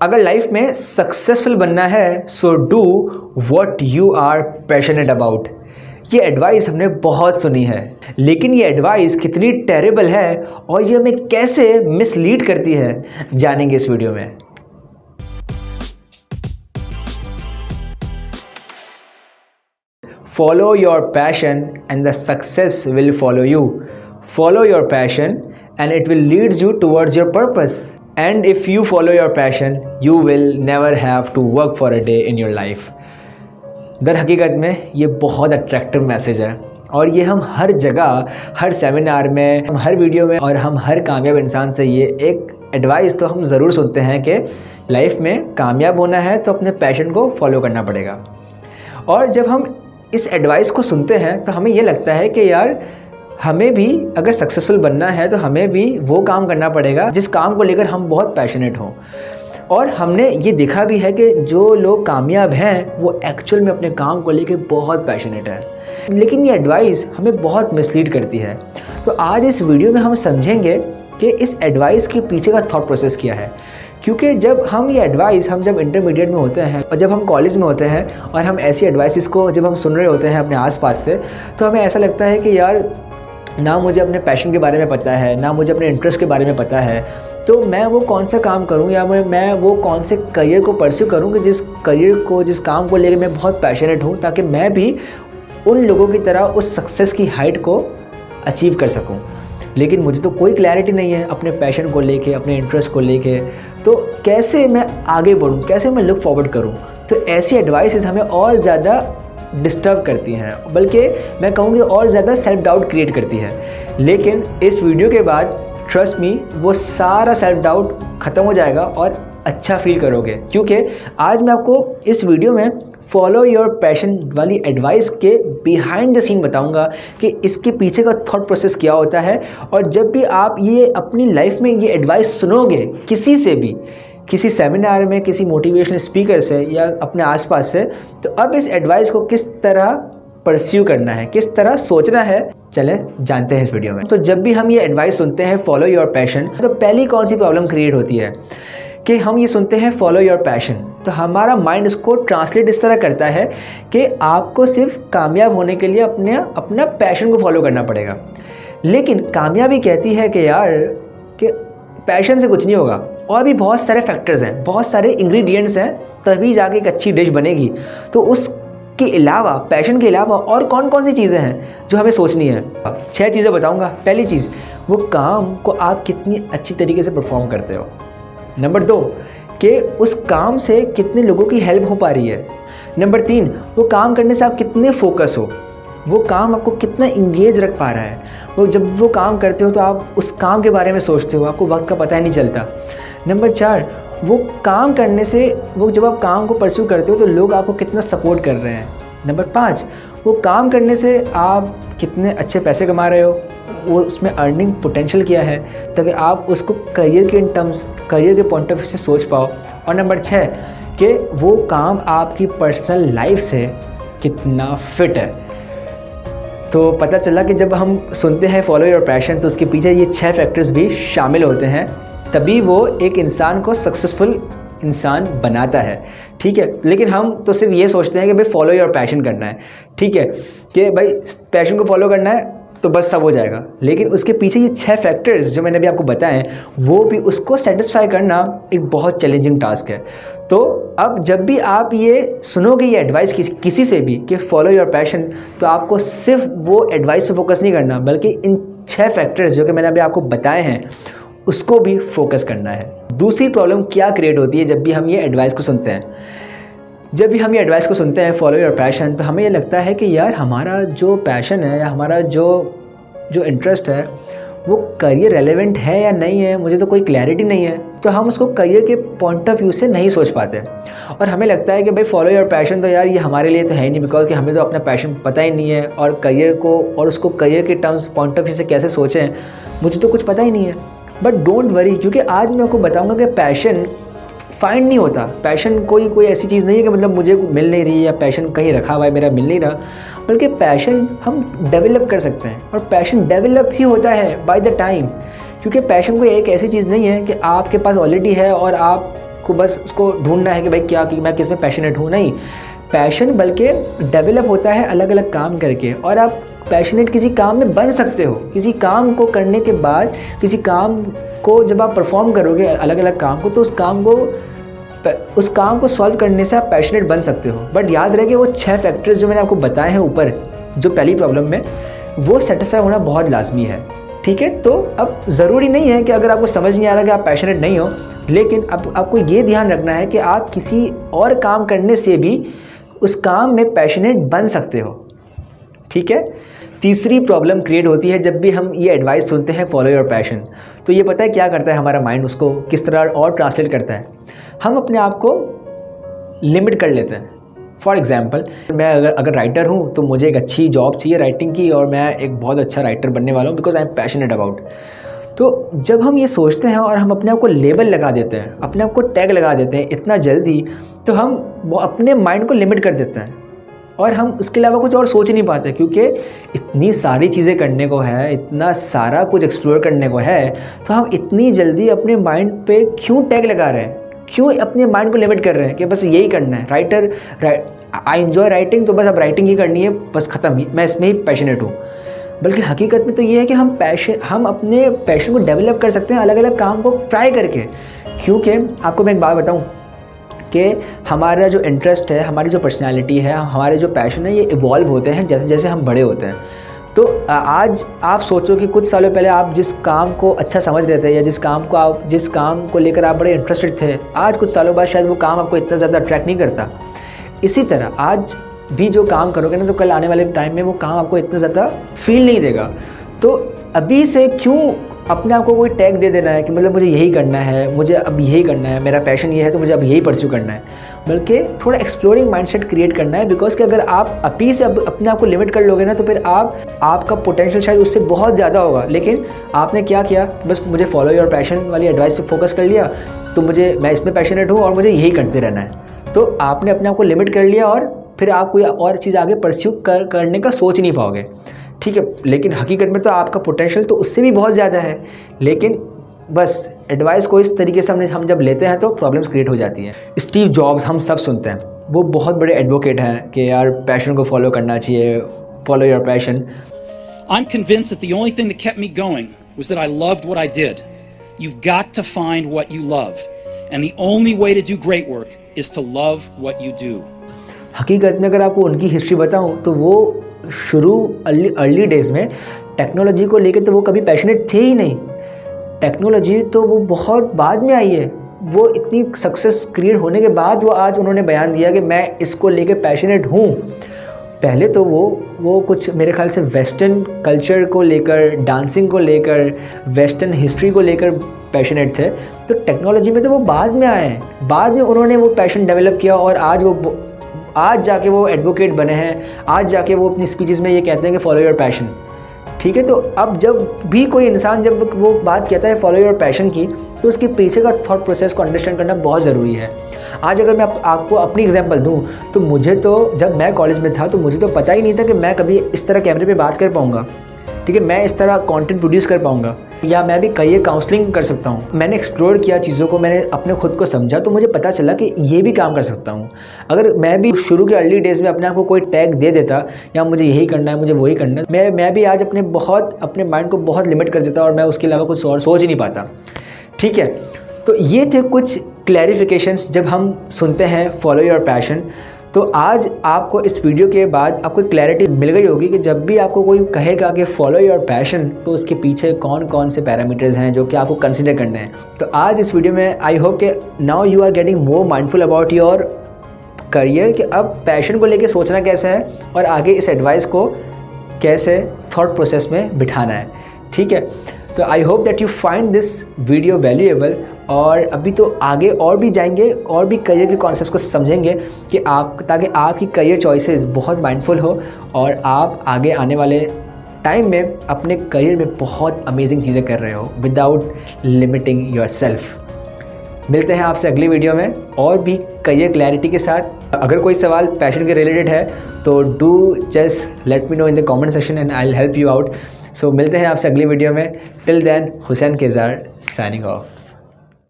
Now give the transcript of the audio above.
अगर लाइफ में सक्सेसफुल बनना है so do what you are passionate about. ये एडवाइस हमने बहुत सुनी है, लेकिन ये एडवाइस कितनी टेरेबल है और ये हमें कैसे मिसलीड करती है, जानेंगे इस वीडियो में। Follow your passion and the success will follow you. Follow your passion and it will lead you towards your purpose. And if you follow your passion, you will never have to work for a day in your life. दर हकीकत में ये बहुत attractive message है और ये हम हर जगह, हर seminar में, हम हर वीडियो में और हम हर कामयाब इंसान से ये एक एडवाइस तो हम ज़रूर सुनते हैं कि लाइफ में कामयाब होना है तो अपने पैशन को फॉलो करना पड़ेगा। और जब हम इस एडवाइस को सुनते हैं तो हमें ये लगता है कि यार हमें भी अगर सक्सेसफुल बनना है तो हमें भी वो काम करना पड़ेगा जिस काम को लेकर हम बहुत पैशनेट हों। और हमने ये देखा भी है कि जो लोग कामयाब हैं वो एक्चुअल में अपने काम को लेकर बहुत पैशनेट हैं, लेकिन ये एडवाइस हमें बहुत मिसलीड करती है। तो आज इस वीडियो में हम समझेंगे कि इस एडवाइस के पीछे का थॉट प्रोसेस क्या है। क्योंकि जब हम ये एडवाइस हम जब इंटरमीडिएट में होते हैं और जब हम कॉलेज में होते हैं और हम ऐसी एडवाइसेस को जब हम सुन रहे होते हैं अपने आसपास से, तो हमें ऐसा लगता है कि यार ना मुझे अपने पैशन के बारे में पता है, ना मुझे अपने इंटरेस्ट के बारे में पता है, तो मैं वो कौन सा काम करूं या मैं वो कौन से करियर को परस्यू करूं कि जिस काम को लेकर मैं बहुत पैशनेट हूं, ताकि मैं भी उन लोगों की तरह उस सक्सेस की हाइट को अचीव कर सकूं। लेकिन मुझे तो कोई क्लैरिटी नहीं है अपने पैशन को लेके, अपने इंटरेस्ट को लेके, तो कैसे मैं आगे बढ़ूं, कैसे मैं लुक फॉरवर्ड करूं। तो ऐसी एडवाइसेस हमें और ज़्यादा डिस्टर्ब करती हैं, बल्कि मैं कहूँगी और ज़्यादा सेल्फ डाउट क्रिएट करती है। लेकिन इस वीडियो के बाद ट्रस्ट मी, वो सारा सेल्फ डाउट ख़त्म हो जाएगा और अच्छा फील करोगे, क्योंकि आज मैं आपको इस वीडियो में फॉलो योर पैशन वाली एडवाइस के बिहाइंड द सीन बताऊंगा कि इसके पीछे का थॉट प्रोसेस क्या होता है। और जब भी आप ये अपनी लाइफ में ये एडवाइस सुनोगे किसी से भी, किसी सेमिनार में, किसी मोटिवेशनल स्पीकर से या अपने आसपास से, तो अब इस एडवाइस को किस तरह परस्यू करना है, किस तरह सोचना है, चलें जानते हैं इस वीडियो में। तो जब भी हम ये एडवाइस सुनते हैं फॉलो योर पैशन, तो पहली कौन सी प्रॉब्लम क्रिएट होती है कि हम ये सुनते हैं फॉलो योर पैशन, तो हमारा माइंड इसको ट्रांसलेट इस तरह करता है कि आपको सिर्फ कामयाब होने के लिए अपना पैशन को फॉलो करना पड़ेगा। लेकिन कामयाबी कहती है कि यार कि पैशन से कुछ नहीं होगा, और भी बहुत सारे फैक्टर्स हैं, बहुत सारे इंग्रेडिएंट्स हैं, तभी जाके एक अच्छी डिश बनेगी। तो उसके अलावा, पैशन के अलावा और कौन कौन सी चीज़ें हैं जो हमें सोचनी है। 6 चीज़ें बताऊंगा। पहली चीज़, वो काम को आप कितनी अच्छी तरीके से परफॉर्म करते हो। नंबर 2, कि उस काम से कितने लोगों की हेल्प हो पा रही है। नंबर 3, वो काम करने से आप कितने फोकस हो, वो काम आपको कितना इंगेज रख पा रहा है। वो जब वो काम करते हो तो आप उस काम के बारे में सोचते हो, आपको वक्त का पता ही नहीं चलता। नंबर 4, वो काम करने से, वो जब आप काम को परस्यू करते हो तो लोग आपको कितना सपोर्ट कर रहे हैं। नंबर 5, वो काम करने से आप कितने अच्छे पैसे कमा रहे हो, वो उसमें अर्निंग पोटेंशियल क्या है, ताकि आप उसको करियर के पॉइंट ऑफ व्यू से सोच पाओ। और नंबर 6, कि वो काम आपकी पर्सनल लाइफ से कितना फिट है। तो पता चला कि जब हम सुनते हैं फॉलो योर पैशन, तो उसके पीछे ये 6 फैक्टर्स भी शामिल होते हैं, तभी वो एक इंसान को सक्सेसफुल इंसान बनाता है। ठीक है, लेकिन हम तो सिर्फ ये सोचते हैं कि भाई फॉलो योर पैशन करना है, ठीक है, कि भाई पैशन को फॉलो करना है तो बस सब हो जाएगा। लेकिन उसके पीछे ये 6 फैक्टर्स जो मैंने अभी आपको बताए, वो भी उसको सेटिस्फाई करना एक बहुत चैलेंजिंग टास्क है। तो अब जब भी आप ये सुनोगे ये एडवाइस किसी से भी कि फॉलो योर पैशन, तो आपको सिर्फ वो एडवाइस पे फोकस नहीं करना, बल्कि इन 6 फैक्टर्स जो कि मैंने अभी आपको बताए हैं उसको भी फोकस करना है। दूसरी प्रॉब्लम क्या क्रिएट होती है जब भी हम ये एडवाइस को सुनते हैं? जब भी हम ये एडवाइस को सुनते हैं फॉलो योर पैशन, तो हमें ये लगता है कि यार हमारा जो पैशन है या हमारा जो इंटरेस्ट है वो करियर रेलेवेंट है या नहीं है, मुझे तो कोई क्लैरिटी नहीं है। तो हम उसको करियर के पॉइंट ऑफ व्यू से नहीं सोच पाते और हमें लगता है कि भाई फॉलो योर पैशन तो यार ये हमारे लिए तो है ही नहीं, बिकॉज कि हमें तो अपना पैशन पता ही नहीं है और करियर को और उसको करियर के टर्म्स पॉइंट ऑफ व्यू से कैसे सोचें, मुझे तो कुछ पता ही नहीं है। बट डोंट वरी, क्योंकि आज मैं आपको बताऊंगा कि पैशन फाइंड नहीं होता। पैशन कोई ऐसी चीज़ नहीं है कि मतलब मुझे मिल नहीं रही या पैशन कहीं रखा हुआ है मेरा मिल नहीं रहा, बल्कि पैशन हम डेवलप कर सकते हैं और पैशन डेवलप ही होता है बाय द टाइम। क्योंकि पैशन कोई एक ऐसी चीज़ नहीं है कि आपके पास ऑलरेडी है और आप आपको बस उसको ढूंढना है कि भाई क्या कि मैं किस में पैशनेट हूँ, नहीं। पैशन बल्कि डेवलप होता है अलग अलग काम करके, और आप पैशनेट किसी काम में बन सकते हो। किसी काम को करने के बाद, किसी काम को जब आप परफॉर्म करोगे अलग अलग काम को, तो उस काम को सॉल्व करने से आप पैशनेट बन सकते हो। बट याद रहे कि वो 6 फैक्टर्स जो मैंने आपको बताए हैं ऊपर, जो पहली प्रॉब्लम में, वो सेटिस्फाई होना बहुत लाजमी है। ठीक है, तो अब ज़रूरी नहीं है कि अगर आपको समझ नहीं आ रहा कि आप पैशनेट नहीं हो, लेकिन अब आपको ये ध्यान रखना है कि आप किसी और काम करने से भी उस काम में पैशनेट बन सकते हो। ठीक है। तीसरी प्रॉब्लम क्रिएट होती है जब भी हम ये एडवाइस सुनते हैं फॉलो योर पैशन। तो ये पता है क्या करता है हमारा माइंड, उसको किस तरह और ट्रांसलेट करता है। हम अपने आप को लिमिट कर लेते हैं। फॉर एग्जाम्पल, मैं अगर राइटर हूँ तो मुझे एक अच्छी जॉब चाहिए राइटिंग की, और मैं एक बहुत अच्छा राइटर बनने वाला हूँ because I am passionate about. तो जब हम ये सोचते हैं और हम अपने आप को लेबल लगा देते हैं, अपने आप को टैग लगा देते हैं इतना जल्दी, तो हम अपने माइंड को लिमिट कर देते हैं और हम उसके अलावा कुछ और सोच नहीं पाते, क्योंकि इतनी सारी चीज़ें करने को है, इतना सारा कुछ एक्सप्लोर करने को है, तो हम इतनी जल्दी अपने माइंड पे क्यों टैग लगा रहे हैं, क्यों अपने माइंड को लिमिट कर रहे हैं कि बस यही करना है। आई एंजॉय राइटिंग, तो बस अब राइटिंग ही करनी है, बस ख़त्म, मैं इसमें ही पैशनेट हूँ। बल्कि हकीकत में तो ये है कि हम अपने पैशन को डेवलप कर सकते हैं अलग अलग काम को ट्राई करके। क्योंकि आपको मैं एक बात बताऊँ कि हमारा जो इंटरेस्ट है, हमारी जो पर्सनैलिटी है, हमारे जो पैशन है, ये इवॉल्व होते हैं जैसे जैसे हम बड़े होते हैं। तो आज आप सोचो कि कुछ सालों पहले आप जिस काम को अच्छा समझ रहे थे, या जिस काम को लेकर आप बड़े इंटरेस्टेड थे, आज कुछ सालों बाद शायद वो काम आपको इतना ज़्यादा अट्रैक्ट नहीं करता। इसी तरह आज भी जो काम करोगे ना, तो कल आने वाले टाइम में वो काम आपको इतना ज़्यादा फील नहीं देगा। तो अभी से क्यों अपने आप को कोई टैग दे देना है कि मतलब मुझे यही करना है, मुझे अब यही करना है, मेरा पैशन ये है तो मुझे अब यही परस्यू करना है। बल्कि थोड़ा एक्सप्लोरिंग माइंडसेट क्रिएट करना है, बिकॉज कि अगर आप अभी से अपने आप को लिमिट कर लोगे ना, तो फिर आपका पोटेंशियल शायद उससे बहुत ज़्यादा होगा। लेकिन आपने क्या किया, बस मुझे फॉलो योर पैशन वाली एडवाइस पे फोकस कर लिया, तो मैं इसमें पैशनेट हूँ और मुझे यही करते रहना है। तो आपने अपने आप को लिमिट कर लिया और फिर आप कोई और चीज़ आगे परस्यू करने का सोच नहीं पाओगे। ठीक है, लेकिन हकीकत में तो आपका पोटेंशियल तो उससे भी बहुत ज़्यादा है, लेकिन बस एडवाइस को इस तरीके से हम जब लेते हैं तो प्रॉब्लम्स क्रिएट हो जाती हैं। स्टीव जॉब्स, हम सब सुनते हैं, वो बहुत बड़े एडवोकेट हैं कि यार पैशन को फॉलो करना चाहिए, follow your passion. I'm convinced that the only thing that kept me going was that I loved what I did. You've got to find what you love, and the only way to do great work is to love what you do. हकीकत में अगर आपको उनकी history बताऊं तो वो early days में technology को लेकर तो वो कभी पैशनेट थे ही नहीं। टेक्नोलॉजी तो वो बहुत बाद में आई है। वो इतनी सक्सेस क्रिएट होने के बाद वो आज उन्होंने बयान दिया कि मैं इसको लेकर पैशनेट हूँ। पहले तो वो कुछ मेरे ख्याल से वेस्टर्न कल्चर को लेकर, डांसिंग को लेकर, वेस्टर्न हिस्ट्री को लेकर पैशनेट थे। तो टेक्नोलॉजी में तो वो बाद में आए हैं, बाद में उन्होंने वो पैशन डेवलप किया और आज जाके वो एडवोकेट बने हैं। आज जाके वो अपनी स्पीचेस में ये कहते हैं कि फॉलो योर पैशन। ठीक है, तो अब जब भी कोई इंसान जब वो बात कहता है फॉलो योर पैशन की, तो उसके पीछे का थॉट प्रोसेस को अंडरस्टैंड करना बहुत ज़रूरी है। आज अगर मैं आपको अपनी एग्जांपल दूं, तो मुझे तो जब मैं कॉलेज में था तो मुझे तो पता ही नहीं था कि मैं कभी इस तरह कैमरे पे बात कर पाऊँगा। ठीक है, मैं इस तरह कंटेंट प्रोड्यूस कर पाऊँगा, या मैं भी करियर काउंसलिंग कर सकता हूँ। मैंने एक्सप्लोर किया चीज़ों को, मैंने अपने खुद को समझा, तो मुझे पता चला कि ये भी काम कर सकता हूँ। अगर मैं भी शुरू के अर्ली डेज़ में अपने आप को कोई टैग दे देता, या मुझे यही करना है, मुझे वही करना है, मैं भी आज अपने माइंड को बहुत लिमिट कर देता और मैं उसके अलावा कुछ और सोच ही नहीं पाता। ठीक है, तो ये थे कुछ क्लैरिफिकेशंस जब हम सुनते हैं फॉलो योर पैशन। तो आज आपको इस वीडियो के बाद आपको क्लैरिटी मिल गई होगी कि जब भी आपको कोई कहेगा कि फॉलो योर पैशन, तो उसके पीछे कौन कौन से पैरामीटर्स हैं जो कि आपको कंसिडर करने हैं। तो आज इस वीडियो में आई होप कि now you are getting more mindful about your career, कि अब पैशन को लेके सोचना कैसे है और आगे इस एडवाइस को कैसे थॉट प्रोसेस में बिठाना है। ठीक है, तो I hope that you find this video valuable, और अभी तो आगे और भी जाएंगे और भी करियर के कॉन्सेप्ट्स को समझेंगे कि ताकि आपकी करियर चॉइसेस बहुत माइंडफुल हो और आप आगे आने वाले टाइम में अपने करियर में बहुत अमेजिंग चीज़ें कर रहे हो विदाउट लिमिटिंग योरसेल्फ। मिलते हैं आपसे अगली वीडियो में और भी करियर क्लैरिटी के साथ। अगर कोई सवाल पैशन के रिलेटेड है तो do just let me know in the comment section and I will help you out. So मिलते हैं आपसे अगली वीडियो में। Till then, Hussain Kezar signing of.